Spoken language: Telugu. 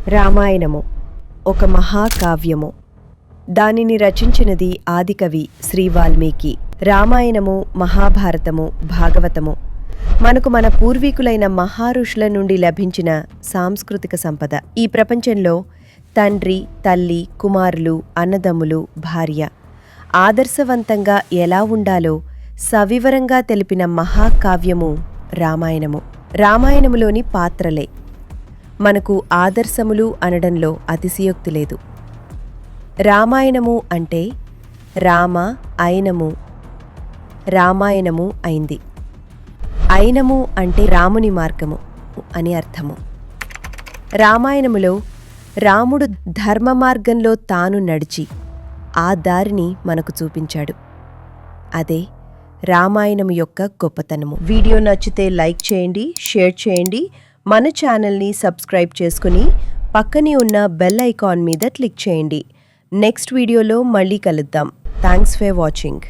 రామాయణము ఒక మహాకావ్యము. దానిని రచించినది ఆదికవి శ్రీ వాల్మీకి. రామాయణము, మహాభారతము, భాగవతము మనకు మన పూర్వీకులైన మహారుషుల నుండి లభించిన సాంస్కృతిక సంపద. ఈ ప్రపంచంలో తండ్రి, తల్లి, కుమారులు, అన్నదమ్ములు, భార్య ఆదర్శవంతంగా ఎలా ఉండాలో సవివరంగా తెలిపిన మహాకావ్యము రామాయణము. రామాయణములోని పాత్రలే మనకు ఆదర్శములు అనడంలో అతిశయోక్తి లేదు. రామాయణము అంటే రామ అయినము, రామాయణము అయింది. అయినము అంటే రాముని మార్గము అని అర్థము. రామాయణములో రాముడు ధర్మ మార్గంలో తాను నడిచి ఆ దారిని మనకు చూపించాడు. అదే రామాయణము యొక్క గొప్పతనము. వీడియో నచ్చితే లైక్ చేయండి, షేర్ చేయండి. మన ఛానల్ని సబ్స్క్రైబ్ చేసుకుని పక్కనే ఉన్న బెల్ ఐకాన్ మీద క్లిక్ చేయండి. నెక్స్ట్ వీడియోలో మళ్ళీ కలుద్దాం. Thanks for watching.